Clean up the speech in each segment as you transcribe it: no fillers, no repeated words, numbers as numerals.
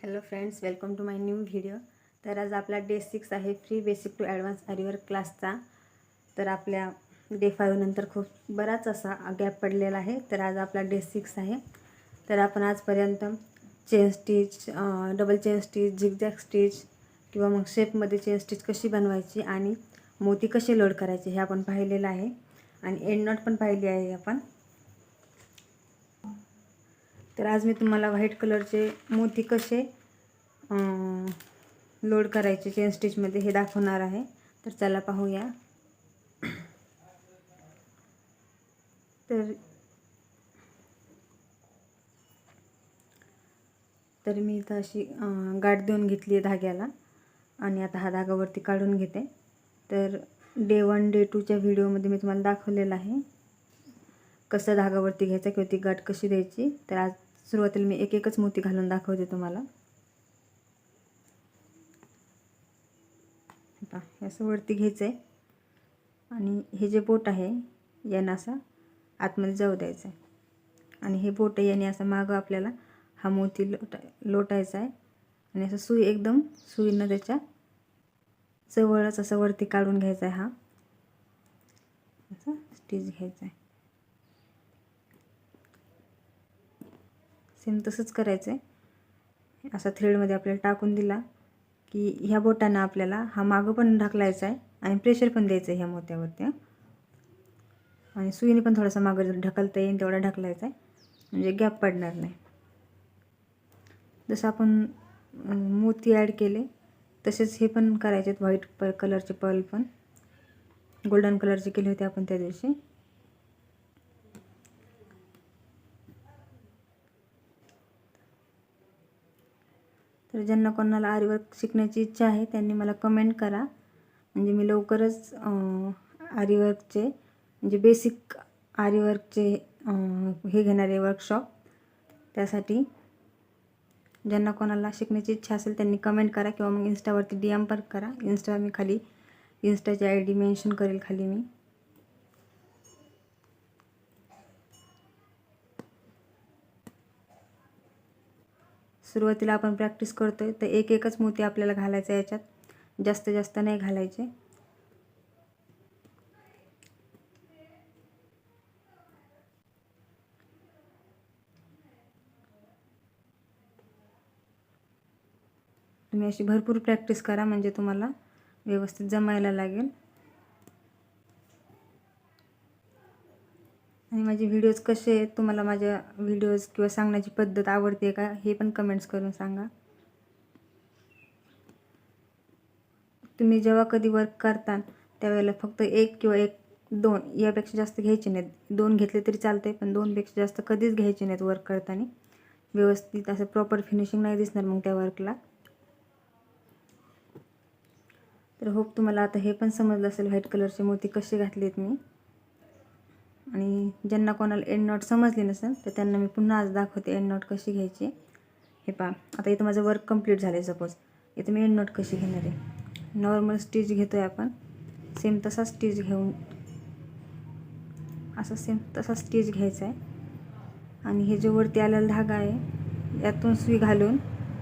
Hello friends, welcome to my new video. तर आज आपला डे 6 आहे free basic to advance aari work क्लासचा. तर आपल्या डे 5 नंतर खूप बराच असा गॅप पडलेला आहे. तर आज आपला डे 6 आहे. तर आपण आजपर्यंत chain stitch, double chain stitch, zigzag stitch किंवा मग शेपमध्ये चेन स्टिच कशी बनवायची आणि मोती कसे लोड करायचे हे आपण पाहिलेलं आहे. आणि एंड नॉट पण पाहिली आहे आपण. तर आज मी तुम्हाला व्हाईट कलरचे मोती कसे लोड करायचे चेन स्टिचमध्ये हे दाखवणार आहे. तर चला पाहूया. तर मी इथं अशी गाठ देऊन घेतली आहे धाग्याला आणि आता हा धागा वरती काढून घेते. तर डे 1 डे 2च्या व्हिडिओमध्ये मी तुम्हाला दाखवलेलं आहे कसं धागा वरती घ्यायचा किंवा ती गाठ कशी द्यायची. तर आज सुरुवातीला मी एक एकच मोती घालून दाखवते तुम्हाला. आता असं वरती घ्यायचं आहे आणि हे जे बोट आहे यानं असं आतमध्ये जाऊ द्यायचं आहे आणि हे बोट याने असं मागं आपल्याला हा मोती लोटायचा आहे आणि असं सुई एकदम सुईनं त्याच्या जवळच असं वरती काढून घ्यायचा आहे. हा असं स्टिच घ्यायचा आहे. सेम तसंच करायचं आहे. असा थ्रेडमध्ये आपल्याला टाकून दिला की ह्या बोटानं आपल्याला हा मागं पण ढकलायचा आहे आणि प्रेशर पण द्यायचं आहे ह्या मोत्यावरती. आणि सुईने पण थोडासा मागं ढकलता येईल तेवढा ढकलायचा आहे म्हणजे गॅप पडणार नाही. जसं आपण मोती ॲड केले तसेच हे पण करायचे. व्हाईट कलरचे पर्ल पण गोल्डन कलरचे केले होते आपण त्या दिवशी. तर ज्यांना कोणाला आरीवर्क शिकण्याची इच्छा आहे त्यांनी मला कमेंट करा. म्हणजे मी लवकरच आरीवर्कचे म्हणजे बेसिक आरीवर्कचे हे घेणार आहे वर्कशॉप. त्यासाठी ज्यांना कोणाला शिकण्याची इच्छा असेल त्यांनी कमेंट करा किंवा मग इंस्टावरती DM पण करा. इंस्टावर मी खाली इंस्टाची ID मेन्शन करेल खाली मी. सुरुवातीला आपण प्रॅक्टिस करतोय तर एक एकच मोती आपल्याला घालायचा याच्यात, जास्त जास्त नाही घालायचे. तुम्ही अशी भरपूर प्रॅक्टिस करा म्हणजे तुम्हाला व्यवस्थित जमायला लागेल. आणि माझे व्हिडिओज कसे आहेत, तुम्हाला माझ्या व्हिडिओज किंवा सांगण्याची पद्धत आवडते का हे पण कमेंट्स करून सांगा. तुम्ही जेव्हा कधी वर्क करता त्यावेळेला फक्त एक किंवा दोन यापेक्षा जास्त घ्यायचे नाहीत. 2 घेतले तरी चालते पण 2 पेक्षा जास्त कधीच घ्यायचे नाहीत वर्क करताना. व्यवस्थित असं प्रॉपर फिनिशिंग नाही दिसणार मग त्या वर्कला. तर होप तुम्हाला आता हे पण समजलं असेल व्हाईट कलरचे मोती कसे घातलेत मी. आणि ज्यांना कोणाला एंड नॉट समजली नसेल तर त्यांना मी पुन्हा आज दाखवते एंड नॉट कशी घ्यायची. हे पहा, आता इथं माझं वर्क कंप्लीट झालं आहे. सपोज इथं मी एंड नॉट कशी घेणार आहे. नॉर्मल स्टिच घेतो आहे आपण, सेम तसा स्टिच घेऊन असं सेम तसा स्टिच घ्यायचा आहे. आणि हे जो वरती आलेला धागा आहे यातून सुई घालून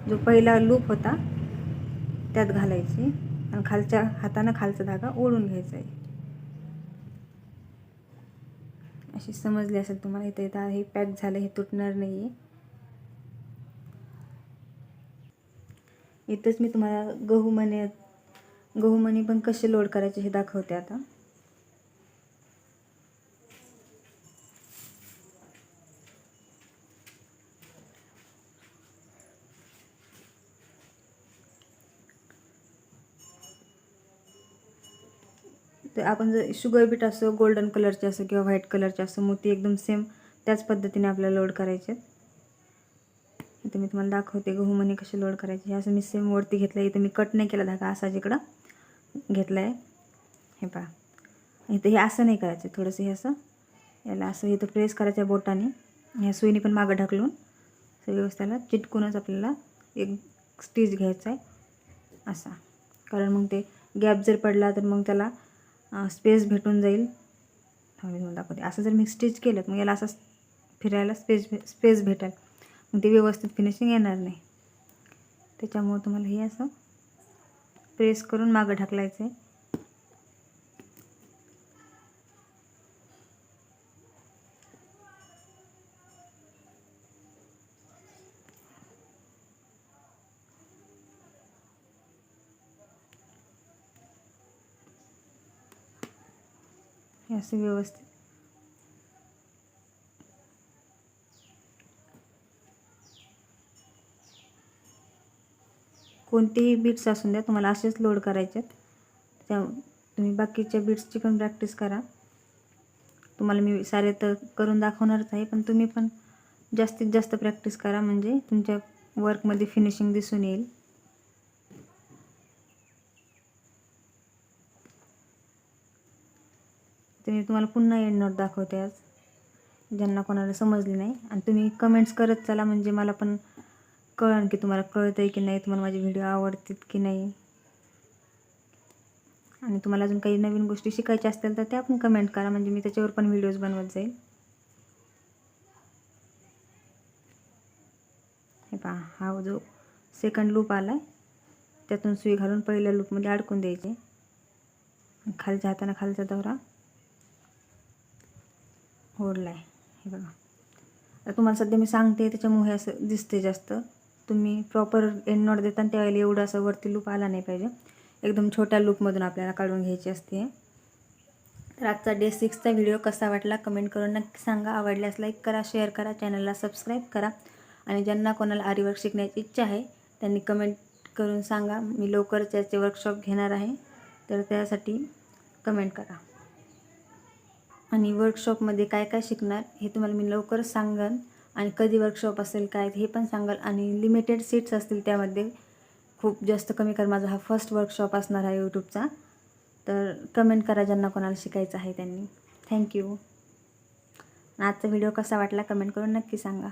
जो पहिला लूप होता त्यात घालायची आणि खालच्या हातानं खालचा धागा ओढून घ्यायचा आहे. अशी समजली असेल तुम्हाला. इथं हे पॅक झालं, हे तुटणार नाही आहे. इथंच मी तुम्हाला गहू मणी पण कसे लोड करायचे हे दाखवते आता. तर आपण जर शुगर बीट असो, गोल्डन कलरचे असो किंवा व्हाईट कलरचे असो, मोती एकदम सेम त्याच पद्धतीने आपल्याला लोड करायचे. इथं मी तुम्हाला दाखवते गहू मणी कसे लोड करायचे. हे असं मी सेम वरती घेतलं. इथं मी कट नाही केला धागा, असा जिकडं घेतला आहे. हे पहा, इथं हे असं नाही करायचं. थोडंसं हे असं याला असं इथं प्रेस करायचं आहे बोटाने. ह्या सुईने पण मागं ढकलून व्यवस्थेला चिटकूनच आपल्याला एक स्टिच घ्यायचा आहे असा. कारण मग ते गॅप जर पडला तर मग त्याला स्पेस भेटून जाईल. मी तुम्हाला दाखवते. असं जर मी स्टिच केलं मग याला असं फिरायला स्पेस भेटेल, मग ते व्यवस्थित फिनिशिंग येणार नाही. त्याच्यामुळे तुम्हाला हे असं प्रेस करून मागं ढकलायचं आहे. हे असं व्यवस्थित कोणतेही बीट्स असून द्या, तुम्हाला असेच लोड करायचे आहेत. त्या तुम्ही बाकीच्या बीट्सची पण प्रॅक्टिस करा. तुम्हाला मी सारे तर करून दाखवणारच आहे, पण तुम्ही पण जास्तीत जास्त प्रॅक्टिस करा, म्हणजे तुमच्या वर्कमध्ये फिनिशिंग दिसून येईल. तर मी तुम्हाला पुन्हा एंड नोट दाखवते आज, ज्यांना कोणाला समजली नाही. आणि तुम्ही कमेंट्स करत चला, म्हणजे मला पण कळन की तुम्हाला कळतं आहे की नाही, तुम्हाला माझे व्हिडिओ आवडतात की नाही. आणि तुम्हाला अजून काही नवीन गोष्टी शिकायच्या असतील तर त्या पण कमेंट करा, म्हणजे मी त्याच्यावर पण व्हिडिओज बनवत जाईल. हे पहा, हा जो सेकंड लूप आला आहे त्यातून सुई घालून पहिल्या लूपमध्ये अडकून द्यायचे. खालच्या हाताने खालचा दोरा ओढला आहे. हे बघा, आता तुम्हाला सध्या मी सांगते त्याच्यामुळे असं दिसते जास्त. तुम्ही प्रॉपर एंड नॉट देताना त्यावेळेला एवढं असं वरती लूप आला नाही पाहिजे. एकदम छोट्या लूपमधून आपल्याला काढून घ्यायची असते. तर आजचा डे 6चा व्हिडिओ कसा वाटला कमेंट करून नक्की सांगा. आवडल्यास लाईक करा, शेअर करा, चॅनलला सबस्क्राईब करा. आणि ज्यांना कोणाला आरी वर्क शिकण्याची इच्छा आहे त्यांनी कमेंट करून सांगा. मी लवकरच याचे वर्कशॉप घेणार आहे, तर त्यासाठी कमेंट करा. आणि वर्कशॉपमध्ये काय काय शिकणार हे तुम्हाला मी लवकरच सांगेन. आणि कधी वर्कशॉप असेल काय हे पण सांगाल. आणि लिमिटेड सीट्स असतील त्यामध्ये, खूप जास्त कमी कर. माझा हा फर्स्ट वर्कशॉप असणार आहे यूट्यूबचा. तर कमेंट करा ज्यांना कोणाला शिकायचं आहे त्यांनी. थँक्यू. आजचा व्हिडिओ कसा वाटला कमेंट करून नक्की सांगा.